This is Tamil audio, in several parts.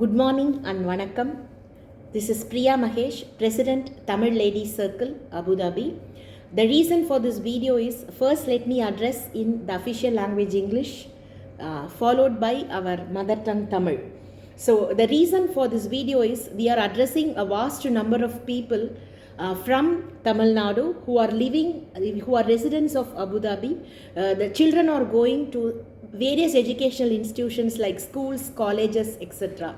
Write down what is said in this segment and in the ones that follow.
Good morning and vanakkam. This is Priya Mahesh, President Tamil Ladies Circle, Abu Dhabi. The reason for this video is, first let me address in the official language English, followed by our mother tongue Tamil. So the reason for this video is, we are addressing a vast number of people from Tamil Nadu who are living, who are residents of Abu Dhabi. The children are going to various educational institutions like schools, colleges, etc.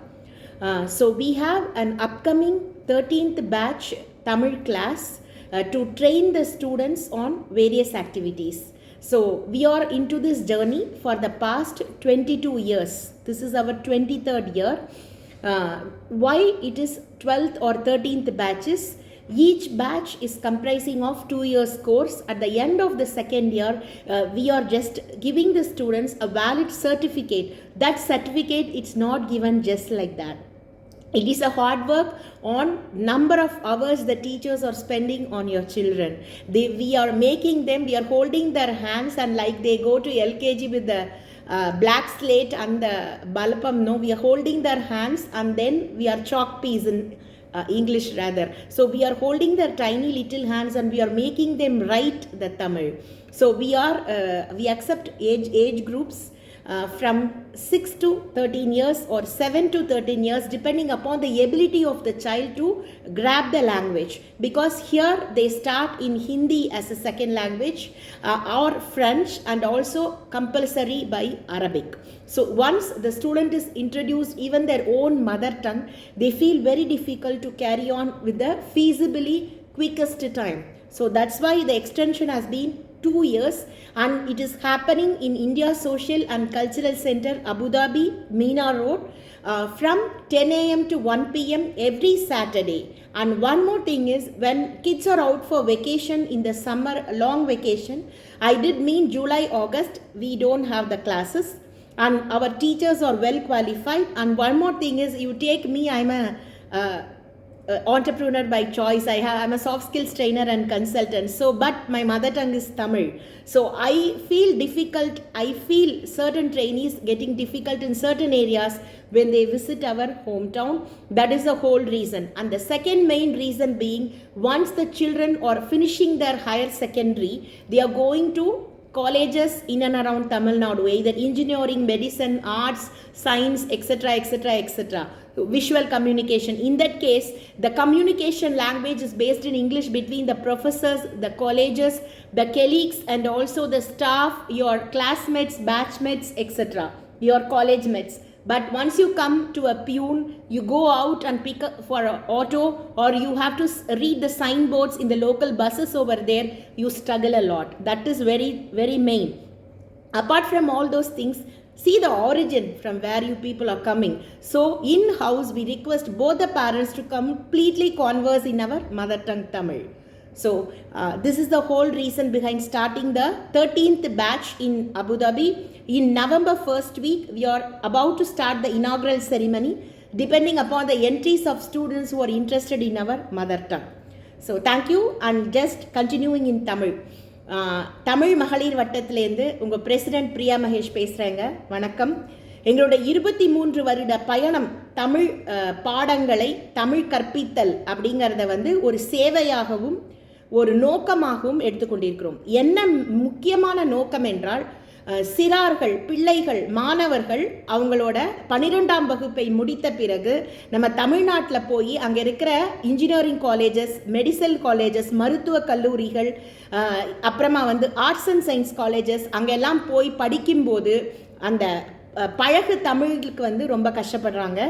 So we have an upcoming 13th batch Tamil class to train the students on various activities. So we are into this journey for the past 22 years. This is our 23rd year. Why it is 12th or 13th batches? Each batch is comprising of 2 years course. At the end of the second year, we are just giving the students a valid certificate. That certificate, it's not given just like that. It is a hard work on number of hours the teachers are spending on your children. We are making them, we are holding their hands, and like they go to LKG with the black slate and the balapam, no, we are holding their hands, and then we are chalk piece in English rather. So we are holding their tiny little hands and we are making them write the Tamil. So we accept age groups from 6 to 13 years or 7 to 13 years, depending upon the ability of the child to grab the language, because here they start in Hindi as a second language or French, and also compulsory by Arabic. So once the student is introduced even their own mother tongue, they feel very difficult to carry on with the feasibly quickest time. So that's why the extension has been 2 years, and it is happening in India Social and Cultural Center, Abu Dhabi, Meena Road, from 10 a.m. to 1 p.m. every Saturday. And one more thing is, when kids are out for vacation in the summer, long vacation, I did mean July, August, we don't have the classes, and our teachers are well qualified. And one more thing is, you take me, I'm a entrepreneur by choice. I'm a soft skills trainer and consultant. So, but my mother tongue is Tamil. So I feel difficult. I feel certain trainees getting difficult in certain areas when they visit our hometown. That is the whole reason. And the second main reason being, once the children are finishing their higher secondary, they are going to colleges in and around Tamil Nadu, either engineering, medicine, arts, science, etc., etc., etc. Visual communication. In that case, the communication language is based in English between the professors, the colleges, the colleagues, and also the staff, your classmates, batchmates, etc., your college mates. But once you come to a peon, you go out and pick up for an auto, or you have to read the signboards in the local buses over there, you struggle a lot. That is very, very main. Apart from all those things, see the origin from where you people are coming. So in-house, we request both the parents to completely converse in our mother tongue Tamil. So this is the whole reason behind starting the 13th batch in Abu Dhabi. In November 1st week, we are about to start the inaugural ceremony, depending upon the entries of students who are interested in our mother tongue. So thank you, and just continuing in Tamil. Tamil மகளிர் வட்டத்திலேருந்து உங்கள் பிரசிடென்ட் பிரியா மகேஷ் பேசுகிறேங்க. வணக்கம். எங்களோட 23 வருட பயணம் தமிழ் பாடங்களை தமிழ் கற்பித்தல் அப்படிங்கிறத ஒரு சேவையாகவும் ஒரு நோக்கமாகவும் எடுத்துக்கொண்டிருக்கிறோம். என்ன முக்கியமான நோக்கம் என்றால், சிறார்கள், பிள்ளைகள், மாணவர்கள் அவங்களோட 12ஆம் வகுப்பை முடித்த பிறகு நம்ம தமிழ்நாட்டில் போய் அங்கே இருக்கிற இன்ஜினியரிங் காலேஜஸ், மெடிசல் காலேஜஸ், மருத்துவ கல்லூரிகள், அப்புறமா ஆர்ட்ஸ் அண்ட் சயின்ஸ் காலேஜஸ், அங்கெல்லாம் போய் படிக்கும்போது அந்த பழகு தமிழுக்கு ரொம்ப கஷ்டப்படுறாங்க.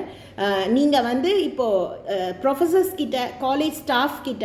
நீங்கள் இப்போது ப்ரொஃபஸர்ஸ் கிட்ட, காலேஜ் ஸ்டாஃப் கிட்ட,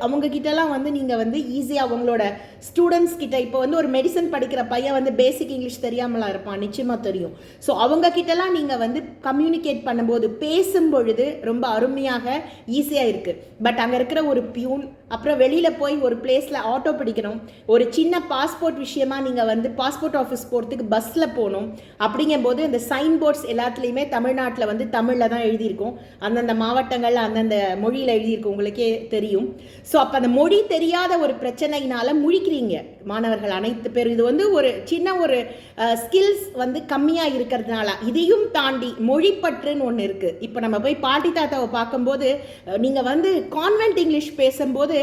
அவங்க கிட்டலாம் நீங்கள் ஈஸியாக அவங்களோட ஸ்டூடெண்ட்ஸ் கிட்ட, இப்போ ஒரு மெடிசன் படிக்கிற பையன் பேசிக் இங்கிலீஷ் தெரியாமலாம் இருப்பான், நிச்சயமாக தெரியும். ஸோ அவங்க கிட்டலாம் நீங்கள் கம்யூனிகேட் பண்ணும்போது, பேசும் பொழுது ரொம்ப அருமையாக ஈஸியாக இருக்குது. பட் அங்கே இருக்கிற ஒரு பியூன், அப்புறம் வெளியில் போய் ஒரு பிளேஸில் ஆட்டோ பிடிக்கணும், ஒரு சின்ன பாஸ்போர்ட் விஷயமா நீங்கள் பாஸ்போர்ட் ஆஃபீஸ் போகிறதுக்கு பஸ்ஸில் போகணும், அப்படிங்கும்போது இந்த சைன் போர்ட்ஸ் எல்லாத்துலேயுமே தமிழ்நாட்டில் வந்து தமிழில் தான் எழுதியிருக்கும், அந்தந்த மாவட்டங்களில் அந்தந்த மொழியில் எழுதியிருக்கும், உங்களுக்கே தெரியும். ஸோ அப்போ அந்த மொழி தெரியாத ஒரு பிரச்சனையினால் முழிக்கிறீங்க மாணவர்கள் அனைத்து பேர். இது வந்து ஒரு சின்ன ஒரு ஸ்கில்ஸ் வந்து கம்மியாக இருக்கிறதுனால. இதையும் தாண்டி மொழிப்பற்றுன்னு ஒன்று இருக்குது. இப்போ நம்ம போய் பாட்டி தாத்தாவை பார்க்கும்போது, நீங்கள் வந்து கான்வென்ட் இங்கிலீஷ் பேசும்போது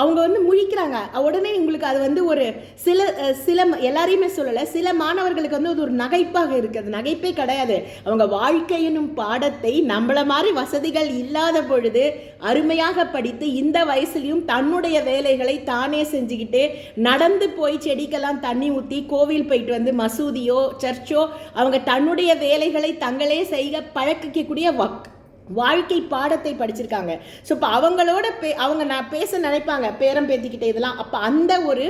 அவங்க வந்து முழிக்கிறாங்க உடனே. உங்களுக்கு அது வந்து ஒரு சில எல்லாரையுமே சொல்லலை, சில மாணவர்களுக்கு வந்து அது ஒரு நகைப்பாக இருக்குது. நகைப்பே கிடையாது. அவங்க வாழ்க்கையினும் பாடத்தை நம்மள மாதிரி வசதிகள் இல்லாத பொழுது அருமையாக படித்து இந்த வயசுலையும் தன்னுடைய வேலைகளை தானே செஞ்சுக்கிட்டு நடந்து போய் செடிக்கெல்லாம் தண்ணி ஊற்றி கோவில் போயிட்டு வந்து மசூதியோ சர்ச்சோ அவங்க தன்னுடைய வேலைகளை தங்களே செய்ய பழக்கக்கூடிய வாழ்க்கை பாடத்தை படிச்சிருக்காங்க. ஸோ இப்போ அவங்களோட அவங்க நான் பேச நினைப்பாங்க பேரம் பேத்திக்கிட்டே இதெல்லாம். அப்போ அந்த ஒரு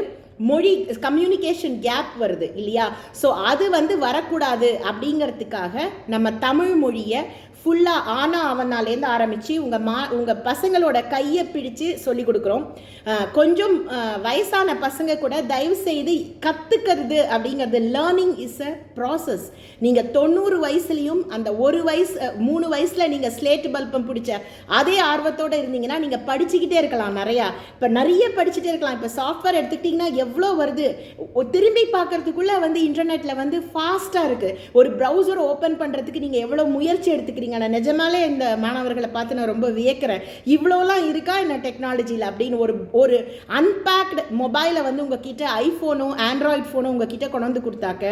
மொழி கம்யூனிகேஷன் கேப் வருது இல்லையா? ஸோ அது வந்து வரக்கூடாது அப்படிங்கிறதுக்காக நம்ம தமிழ் மொழியை ஃபுல்லாக ஆனா அவனாலேருந்து ஆரம்பித்து உங்கள் பசங்களோட கையை பிடிச்சு சொல்லி கொடுக்குறோம். கொஞ்சம் வயசான பசங்க கூட தயவு செய்து கற்றுக்கிறது அப்படிங்கிறது, லேர்னிங் இஸ் அ ப்ராசஸ். நீங்கள் 90 வயசுலையும் அந்த 3 வயசில் நீங்கள் ஸ்லேட் பல்பம் பிடிச்ச அதே ஆர்வத்தோடு இருந்தீங்கன்னா நீங்கள் படிச்சுக்கிட்டே இருக்கலாம். நிறைய படிச்சுட்டே இருக்கலாம். இப்போ சாஃப்ட்வேர் எடுத்துக்கிட்டிங்கன்னா எவ்வளோ வருது, திரும்பி பார்க்கறதுக்குள்ளே வந்து இன்டர்நெட்டில் வந்து ஃபாஸ்ட்டாக இருக்குது. ஒரு ப்ரௌசர் ஓப்பன் பண்ணுறதுக்கு நீங்கள் எவ்வளோ முயற்சி எடுத்துக்கிறீங்க. நான் நிஜமாலே இந்த மாணவர்களை பார்த்து நான் ரொம்ப வியக்கிறேன். இவ்வளோலாம் இருக்கா என்ன டெக்னாலஜியில் அப்படின்னு. ஒரு அன்பேக்டு மொபைலை வந்து உங்ககிட்ட ஐஃபோனோ ஆண்ட்ராய்ட் ஃபோனோ உங்ககிட்ட கொண்டு வந்து கொடுத்தாக்க,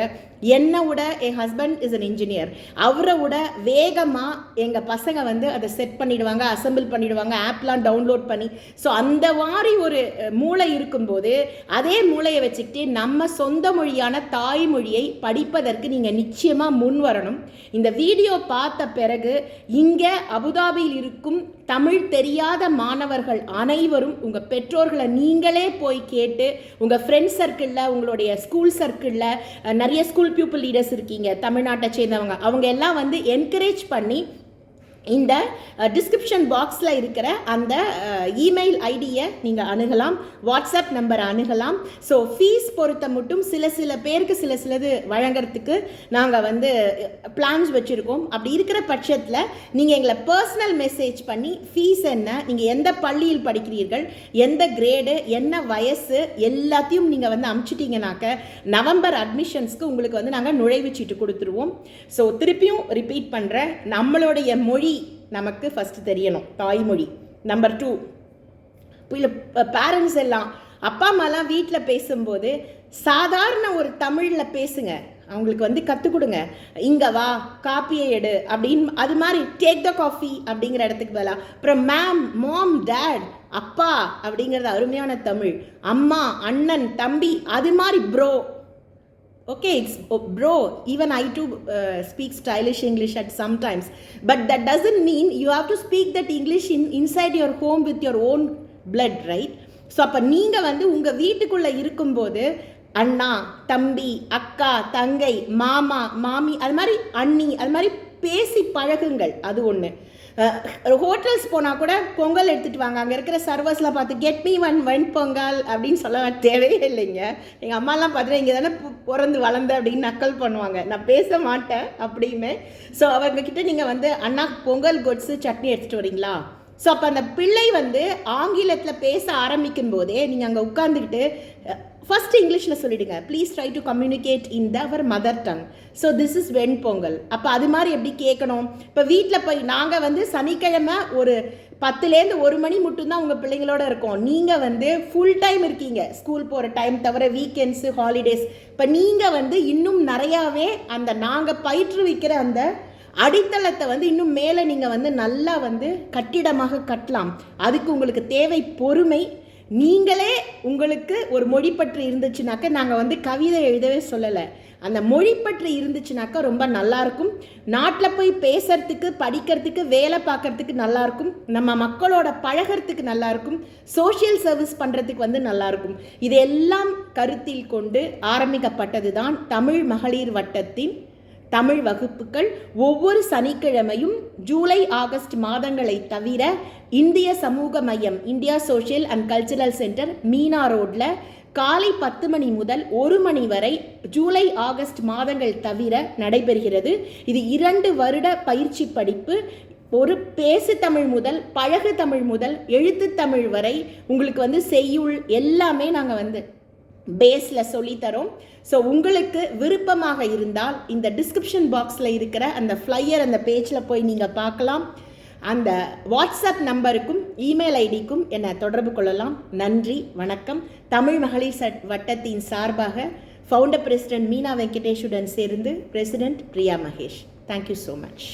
என்னை விட என் ஹஸ்பண்ட் இஸ் அன் இன்ஜினியர், அவரை விட வேகமாக எங்கள் பசங்க வந்து அதை செட் பண்ணிடுவாங்க, அசம்பிள் பண்ணிடுவாங்க, ஆப்லாம் டவுன்லோட் பண்ணி. ஸோ அந்த மாதிரி ஒரு மூளை இருக்கும்போது அதே மூளையை வச்சுக்கிட்டு நம்ம சொந்த மொழியான தாய்மொழியை படிப்பதற்கு நீங்கள் நிச்சயமாக முன் வரணும். இந்த வீடியோ பார்த்த பிறகு இங்கே அபுதாபியில் இருக்கும் தமிழ் தெரியாத மாணவர்கள் அனைவரும் உங்கள் பெற்றோர்களை நீங்களே போய் கேட்டு, உங்கள் ஃப்ரெண்ட்ஸ் சர்க்கிளில், உங்களுடைய ஸ்கூல் சர்க்கிளில் நிறைய ஸ்கூல் பியூப்பிள் லீடர்ஸ் இருக்கீங்க தமிழ்நாட்டை சேர்ந்தவங்க, அவங்க எல்லாம் வந்து என்கரேஜ் பண்ணி இந்த டிஸ்கிரிப்ஷன் பாக்ஸில் இருக்கிற அந்த இமெயில் ஐடியை நீங்கள் அணுகலாம், வாட்ஸ்அப் நம்பரை அணுகலாம். ஸோ ஃபீஸ் பொறுத்த மட்டும் சில பேருக்கு சிலது வழங்குறதுக்கு நாங்கள் வந்து பிளான்ஸ் வச்சுருக்கோம். அப்படி இருக்கிற பட்சத்தில் நீங்கள் எங்களை பர்சனல் மெசேஜ் பண்ணி ஃபீஸ் என்ன, நீங்கள் எந்த பள்ளியில் படிக்கிறீர்கள், எந்த கிரேடு, என்ன வயசு எல்லாத்தையும் நீங்கள் வந்து அனுப்பிச்சிட்டிங்கனாக்க நவம்பர் அட்மிஷன்ஸ்க்கு உங்களுக்கு வந்து நாங்கள் நுழைவுச்சீட்டு கொடுத்துருவோம். ஸோ திருப்பியும் ரிப்பீட் பண்ணுறேன், நம்மளுடைய மொழி நமக்கு ஃபஸ்ட்டு தெரியணும், தாய்மொழி. நம்பர் 2, இல்லை பேரண்ட்ஸ் எல்லாம் அப்பா அம்மாலாம் வீட்டில் பேசும்போது சாதாரண ஒரு தமிழில் பேசுங்க, அவங்களுக்கு வந்து கற்றுக் கொடுங்க. இங்கே வா, காப்பியை எடு அப்படின்னு, அது மாதிரி டேக் த காஃபி அப்படிங்கிற இடத்துக்கு பதிலாக அப்புறம் மேம், மாம், டேட், அப்பா அப்படிங்கிறது அருமையான தமிழ். அம்மா, அண்ணன், தம்பி, அது மாதிரி bro. Okay, it's bro, even I too speak stylish English at sometimes, but that doesn't mean you have to speak that English inside your home with your own blood, right? So அப்போ நீங்கள் வந்து உங்கள் வீட்டுக்குள்ளே இருக்கும்போது அண்ணா, தம்பி, அக்கா, தங்கை, மாமா, மாமி, அது மாதிரி அண்ணி, அது மாதிரி பேசி பழகுங்கள். அது ஒன்று. ஹோட்டல்ஸ் போனால் கூட பொங்கல் எடுத்துகிட்டு வாங்க, அங்கே இருக்கிற சர்வர்ஸ்லாம் பார்த்து கெட் மீ ஒன் வெண்பொங்கல் அப்படின்னு சொல்ல தேவையே இல்லைங்க. எங்கள் அம்மாலாம் பார்த்துட்டு இங்கே தானே பிறந்து வளர்ந்த அப்படின்னு நக்கல் பண்ணுவாங்க, நான் பேச மாட்டேன் அப்படின்னு. ஸோ அவங்கக்கிட்ட நீங்கள் வந்து அண்ணா பொங்கல் கொட்ஸு சட்னி எடுத்துகிட்டு வரீங்களா. ஸோ அப்போ அந்த பிள்ளை வந்து ஆங்கிலத்தில் பேச ஆரம்பிக்கும் போதே நீங்கள் அங்கே உட்காந்துக்கிட்டு ஃபஸ்ட்டு இங்கிலீஷில் சொல்லிவிடுங்க, please try to communicate in our mother tongue. So this is venpongal. அப்போ அது மாதிரி எப்படி கேட்கணும். இப்போ வீட்டில் போய் நாங்கள் வந்து சனிக்கிழமை ஒரு 10லேருந்து 1 மணி மட்டும்தான் உங்கள் பிள்ளைங்களோட இருக்கோம். நீங்கள் வந்து ஃபுல் டைம் இருக்கீங்க, ஸ்கூல் போகிற டைம் தவிர வீக்கெண்ட்ஸு, ஹாலிடேஸ். இப்போ நீங்கள் வந்து இன்னும் நிறையாவே அந்த நாங்கள் பயிற்றுவிக்கிற அந்த அடித்தளத்தை வந்து இன்னும் மேலே நீங்கள் வந்து நல்லா வந்து கட்டிடமாக கட்டலாம். அதுக்கு உங்களுக்கு தேவை பொறுமை. நீங்களே உங்களுக்கு ஒரு மொழிப்பற்று இருந்துச்சுனாக்கா, நாங்கள் வந்து கவிதை எழுதவே சொல்லலை, அந்த மொழிப்பற்று இருந்துச்சுனாக்கா ரொம்ப நல்லாயிருக்கும். நாட்டில் போய் பேசுறதுக்கு, படிக்கிறதுக்கு, வேலை பார்க்குறதுக்கு நல்லாயிருக்கும், நம்ம மக்களோட பழகிறதுக்கு நல்லாயிருக்கும், சோஷியல் சர்வீஸ் பண்ணுறதுக்கு வந்து நல்லாயிருக்கும். இதெல்லாம் கருத்தில் கொண்டு ஆரம்பிக்கப்பட்டது தான் தமிழ் மகளிர் வட்டத்தின் தமிழ் வகுப்புகள். ஒவ்வொரு சனிக்கிழமையும் ஜூலை ஆகஸ்ட் மாதங்களை தவிர இந்திய சமூக மையம், India social and cultural centre, Meena ரோட்ல காலை 10 மணி முதல் 1 மணி வரை ஜூலை ஆகஸ்ட் மாதங்கள் தவிர நடைபெறுகிறது. இது 2 வருட பயிற்சி படிப்பு. ஒரு பேசு தமிழ் முதல் பழகு தமிழ் முதல் எழுத்து தமிழ் வரை உங்களுக்கு செய்யுள் எல்லாமே நாங்கள் பேஸில் சொல்லித்தரோம். ஸோ உங்களுக்கு விருப்பமாக இருந்தால் இந்த டிஸ்கிரிப்ஷன் பாக்ஸில் இருக்கிற அந்த ஃப்ளையர் அந்த பேஜில் போய் நீங்கள் பார்க்கலாம். அந்த வாட்ஸ்அப் நம்பருக்கும் இமெயில் ஐடிக்கும் என்னை தொடர்பு கொள்ளலாம். நன்றி, வணக்கம். தமிழ் மகளிர் வட்டத்தின் சார்பாக ஃபவுண்டர் பிரசிடென்ட் மீனா வெங்கடேஷுடன் சேர்ந்து president Priya Mahesh. Thank you so much.